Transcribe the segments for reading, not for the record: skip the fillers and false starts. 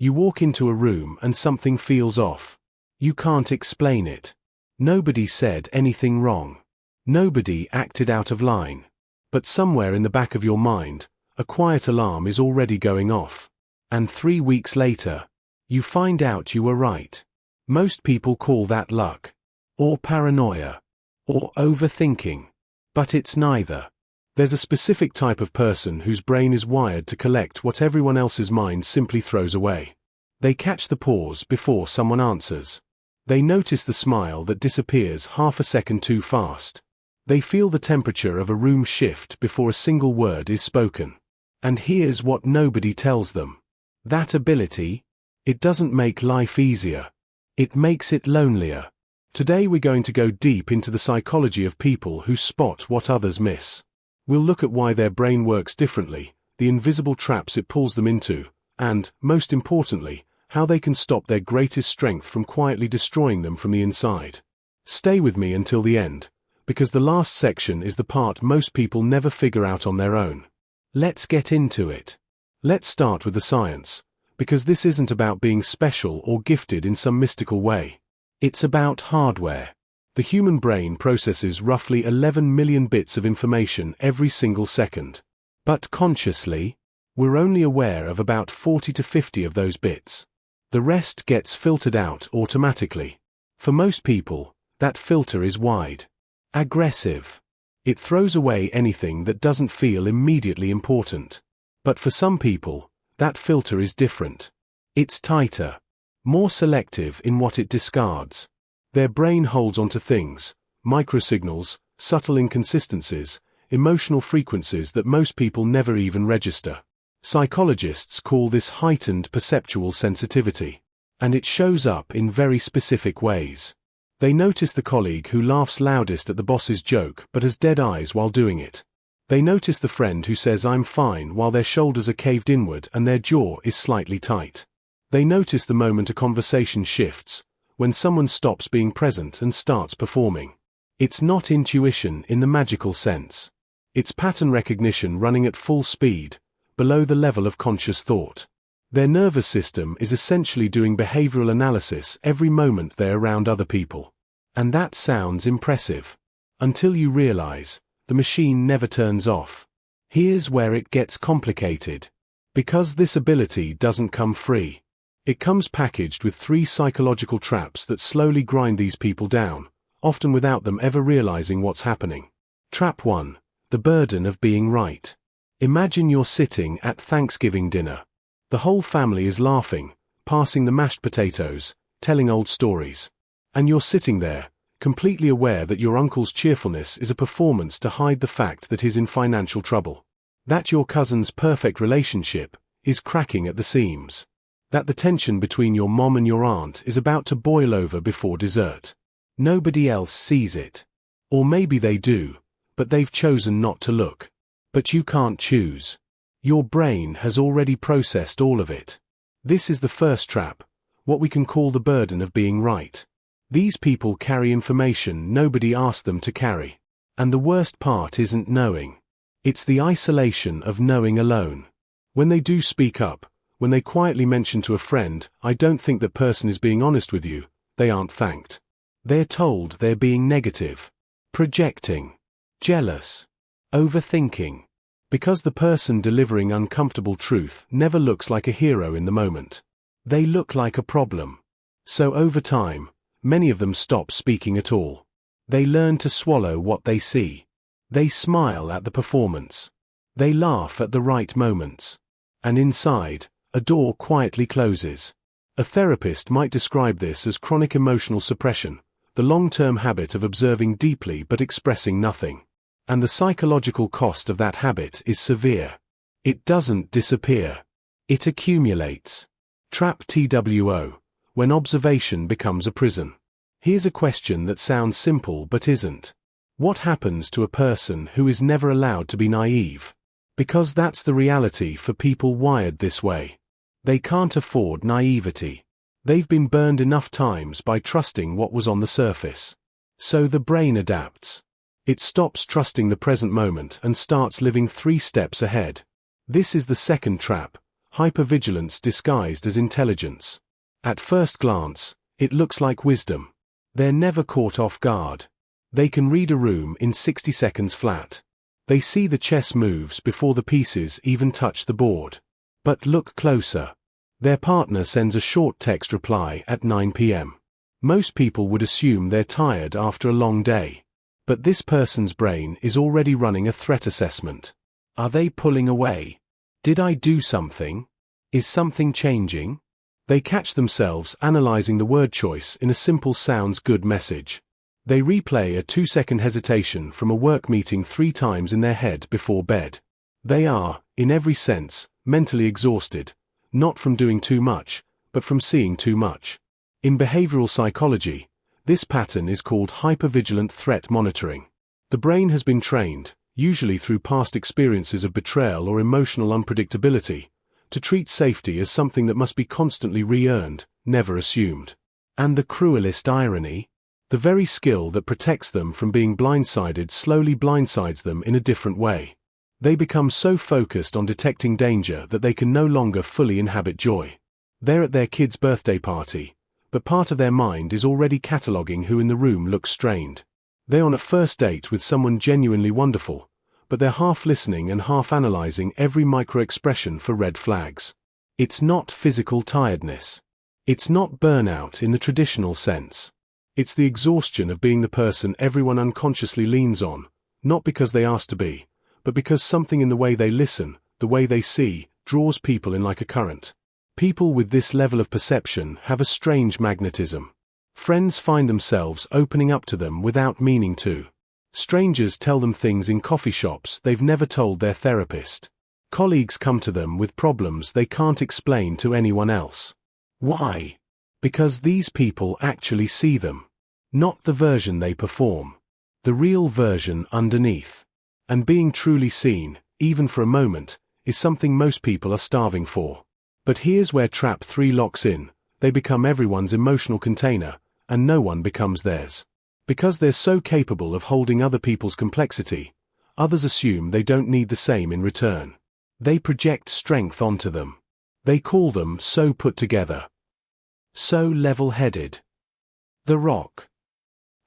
You walk into a room and something feels off. You can't explain it. Nobody said anything wrong. Nobody acted out of line. But somewhere in the back of your mind, a quiet alarm is already going off. And 3 weeks later, you find out you were right. Most people call that luck, or paranoia, or overthinking. But it's neither. There's a specific type of person whose brain is wired to collect what everyone else's mind simply throws away. They catch the pause before someone answers. They notice the smile that disappears half a second too fast. They feel the temperature of a room shift before a single word is spoken. And here's what nobody tells them. That ability, it doesn't make life easier. It makes it lonelier. Today we're going to go deep into the psychology of people who spot what others miss. We'll look at why their brain works differently, the invisible traps it pulls them into, and, most importantly, how they can stop their greatest strength from quietly destroying them from the inside. Stay with me until the end, because the last section is the part most people never figure out on their own. Let's get into it. Let's start with the science, because this isn't about being special or gifted in some mystical way. It's about hardware. The human brain processes roughly 11 million bits of information every single second. But consciously, we're only aware of about 40 to 50 of those bits. The rest gets filtered out automatically. For most people, that filter is wide. Aggressive. It throws away anything that doesn't feel immediately important. But for some people, that filter is different. It's tighter. More selective in what it discards. Their brain holds onto things, microsignals, subtle inconsistencies, emotional frequencies that most people never even register. Psychologists call this heightened perceptual sensitivity. And it shows up in very specific ways. They notice the colleague who laughs loudest at the boss's joke but has dead eyes while doing it. They notice the friend who says "I'm fine" while their shoulders are caved inward and their jaw is slightly tight. They notice the moment a conversation shifts, when someone stops being present and starts performing. It's not intuition in the magical sense. It's pattern recognition running at full speed, below the level of conscious thought. Their nervous system is essentially doing behavioral analysis every moment they're around other people. And that sounds impressive. Until you realize, the machine never turns off. Here's where it gets complicated. Because this ability doesn't come free. It comes packaged with 3 psychological traps that slowly grind these people down, often without them ever realizing what's happening. Trap 1. The burden of being right. Imagine you're sitting at Thanksgiving dinner. The whole family is laughing, passing the mashed potatoes, telling old stories. And you're sitting there, completely aware that your uncle's cheerfulness is a performance to hide the fact that he's in financial trouble. That your cousin's perfect relationship is cracking at the seams. That the tension between your mom and your aunt is about to boil over before dessert. Nobody else sees it. Or maybe they do, but they've chosen not to look. But you can't choose. Your brain has already processed all of it. This is the first trap, what we can call the burden of being right. These people carry information nobody asked them to carry. And the worst part isn't knowing. It's the isolation of knowing alone. When they do speak up, when they quietly mention to a friend, "I don't think that person is being honest with you," they aren't thanked. They're told they're being negative, projecting, jealous, overthinking. Because the person delivering uncomfortable truth never looks like a hero in the moment. They look like a problem. So over time, many of them stop speaking at all. They learn to swallow what they see. They smile at the performance. They laugh at the right moments. And inside, a door quietly closes. A therapist might describe this as chronic emotional suppression, the long-term habit of observing deeply but expressing nothing. And the psychological cost of that habit is severe. It doesn't disappear. It accumulates. Trap TWO, when observation becomes a prison. Here's a question that sounds simple but isn't. What happens to a person who is never allowed to be naive? Because that's the reality for people wired this way. They can't afford naivety. They've been burned enough times by trusting what was on the surface. So the brain adapts. It stops trusting the present moment and starts living 3 steps ahead. This is the second trap, hypervigilance disguised as intelligence. At first glance, it looks like wisdom. They're never caught off guard. They can read a room in 60 seconds flat. They see the chess moves before the pieces even touch the board. But look closer. Their partner sends a short text reply at 9 p.m. Most people would assume they're tired after a long day. But this person's brain is already running a threat assessment. Are they pulling away? Did I do something? Is something changing? They catch themselves analyzing the word choice in a simple sounds good message. They replay a 2-second hesitation from a work meeting 3 times in their head before bed. They are, in every sense, mentally exhausted, not from doing too much, but from seeing too much. In behavioral psychology, this pattern is called hypervigilant threat monitoring. The brain has been trained, usually through past experiences of betrayal or emotional unpredictability, to treat safety as something that must be constantly re-earned, never assumed. And the cruelest irony? The very skill that protects them from being blindsided slowly blindsides them in a different way. They become so focused on detecting danger that they can no longer fully inhabit joy. They're at their kid's birthday party, but part of their mind is already cataloguing who in the room looks strained. They're on a first date with someone genuinely wonderful, but they're half listening and half analyzing every micro-expression for red flags. It's not physical tiredness. It's not burnout in the traditional sense. It's the exhaustion of being the person everyone unconsciously leans on, not because they asked to be, but because something in the way they listen, the way they see, draws people in like a current. People with this level of perception have a strange magnetism. Friends find themselves opening up to them without meaning to. Strangers tell them things in coffee shops they've never told their therapist. Colleagues come to them with problems they can't explain to anyone else. Why? Because these people actually see them. Not the version they perform. The real version underneath. And being truly seen, even for a moment, is something most people are starving for. But here's where Trap 3 locks in. They become everyone's emotional container, and no one becomes theirs. Because they're so capable of holding other people's complexity, others assume they don't need the same in return. They project strength onto them. They call them so put together. So level-headed. The Rock.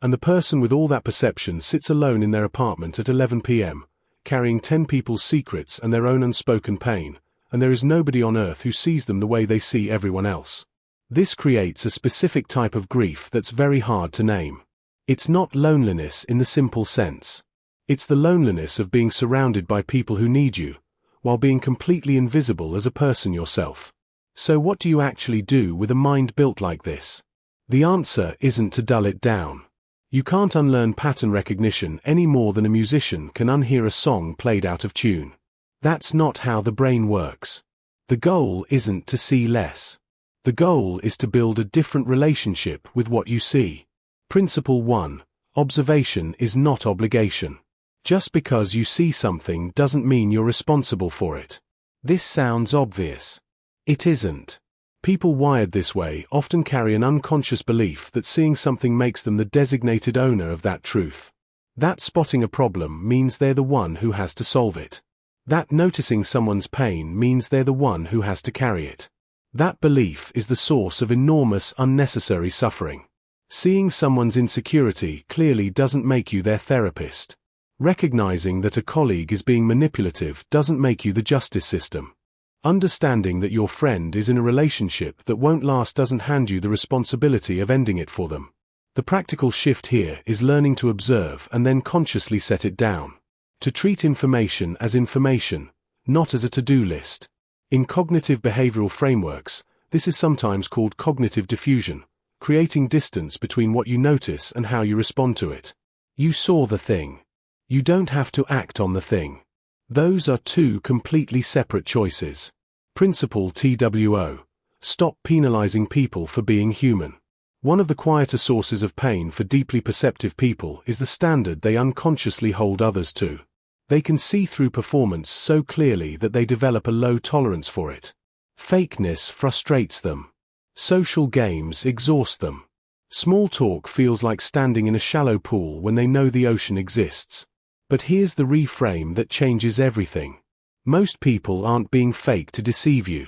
And the person with all that perception sits alone in their apartment at 11 p.m., carrying 10 people's secrets and their own unspoken pain, and there is nobody on earth who sees them the way they see everyone else. This creates a specific type of grief that's very hard to name. It's not loneliness in the simple sense. It's the loneliness of being surrounded by people who need you, while being completely invisible as a person yourself. So what do you actually do with a mind built like this? The answer isn't to dull it down. You can't unlearn pattern recognition any more than a musician can unhear a song played out of tune. That's not how the brain works. The goal isn't to see less. The goal is to build a different relationship with what you see. Principle 1. Observation is not obligation. Just because you see something doesn't mean you're responsible for it. This sounds obvious. It isn't. People wired this way often carry an unconscious belief that seeing something makes them the designated owner of that truth. That spotting a problem means they're the one who has to solve it. That noticing someone's pain means they're the one who has to carry it. That belief is the source of enormous unnecessary suffering. Seeing someone's insecurity clearly doesn't make you their therapist. Recognizing that a colleague is being manipulative doesn't make you the justice system. Understanding that your friend is in a relationship that won't last doesn't hand you the responsibility of ending it for them. The practical shift here is learning to observe and then consciously set it down. To treat information as information, not as a to-do list. In cognitive behavioral frameworks, this is sometimes called cognitive diffusion, creating distance between what you notice and how you respond to it. You saw the thing. You don't have to act on the thing. Those are two completely separate choices. Principle TWO. Stop penalizing people for being human. One of the quieter sources of pain for deeply perceptive people is the standard they unconsciously hold others to. They can see through performance so clearly that they develop a low tolerance for it. Fakeness frustrates them. Social games exhaust them. Small talk feels like standing in a shallow pool when they know the ocean exists. But here's the reframe that changes everything. Most people aren't being fake to deceive you.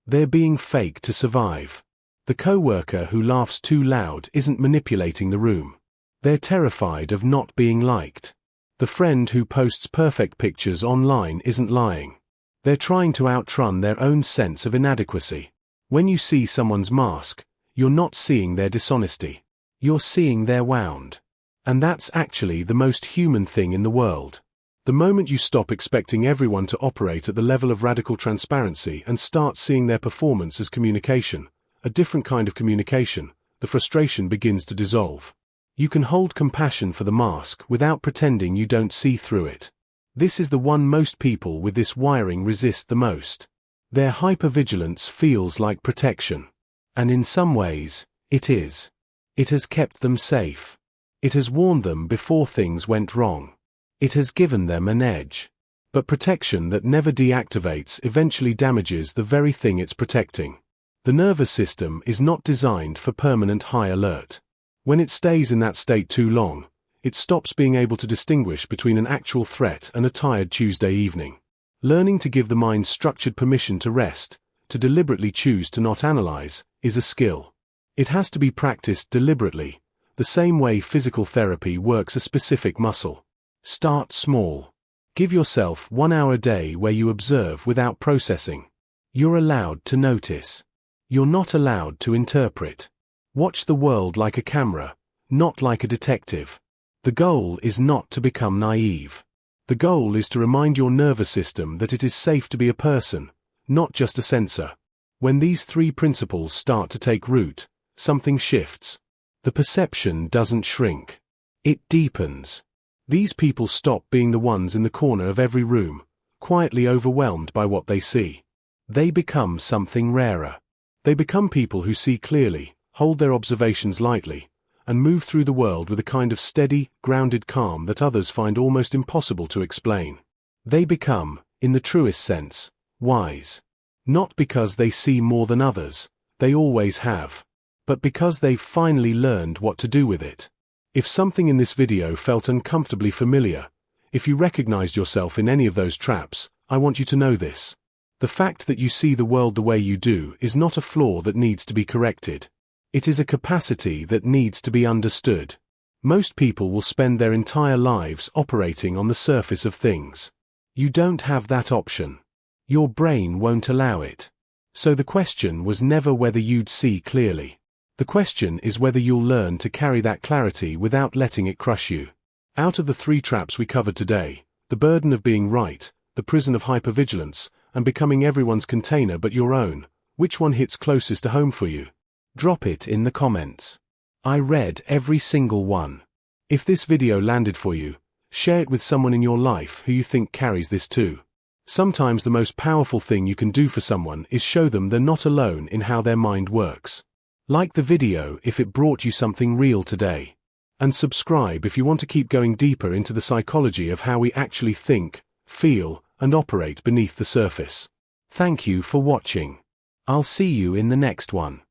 They're being fake to survive. The coworker who laughs too loud isn't manipulating the room. They're terrified of not being liked. The friend who posts perfect pictures online isn't lying. They're trying to outrun their own sense of inadequacy. When you see someone's mask, you're not seeing their dishonesty. You're seeing their wound. And that's actually the most human thing in the world. The moment you stop expecting everyone to operate at the level of radical transparency and start seeing their performance as communication, a different kind of communication, the frustration begins to dissolve. You can hold compassion for the mask without pretending you don't see through it. This is the one most people with this wiring resist the most. Their hypervigilance feels like protection. And in some ways, it is. It has kept them safe. It has warned them before things went wrong. It has given them an edge. But protection that never deactivates eventually damages the very thing it's protecting. The nervous system is not designed for permanent high alert. When it stays in that state too long, it stops being able to distinguish between an actual threat and a tired Tuesday evening. Learning to give the mind structured permission to rest, to deliberately choose to not analyze, is a skill. It has to be practiced deliberately, the same way physical therapy works a specific muscle. Start small. Give yourself 1 hour a day where you observe without processing. You're allowed to notice. You're not allowed to interpret. Watch the world like a camera, not like a detective. The goal is not to become naive. The goal is to remind your nervous system that it is safe to be a person, not just a sensor. When these 3 principles start to take root, something shifts. The perception doesn't shrink. It deepens. These people stop being the ones in the corner of every room, quietly overwhelmed by what they see. They become something rarer. They become people who see clearly, hold their observations lightly, and move through the world with a kind of steady, grounded calm that others find almost impossible to explain. They become, in the truest sense, wise. Not because they see more than others, they always have, but because they've finally learned what to do with it. If something in this video felt uncomfortably familiar, if you recognized yourself in any of those traps, I want you to know this. The fact that you see the world the way you do is not a flaw that needs to be corrected. It is a capacity that needs to be understood. Most people will spend their entire lives operating on the surface of things. You don't have that option. Your brain won't allow it. So the question was never whether you'd see clearly. The question is whether you'll learn to carry that clarity without letting it crush you. Out of the 3 traps we covered today, the burden of being right, the prison of hypervigilance, and becoming everyone's container but your own, which one hits closest to home for you? Drop it in the comments. I read every single one. If this video landed for you, share it with someone in your life who you think carries this too. Sometimes the most powerful thing you can do for someone is show them they're not alone in how their mind works. Like the video if it brought you something real today. And subscribe if you want to keep going deeper into the psychology of how we actually think, feel, and operate beneath the surface. Thank you for watching. I'll see you in the next one.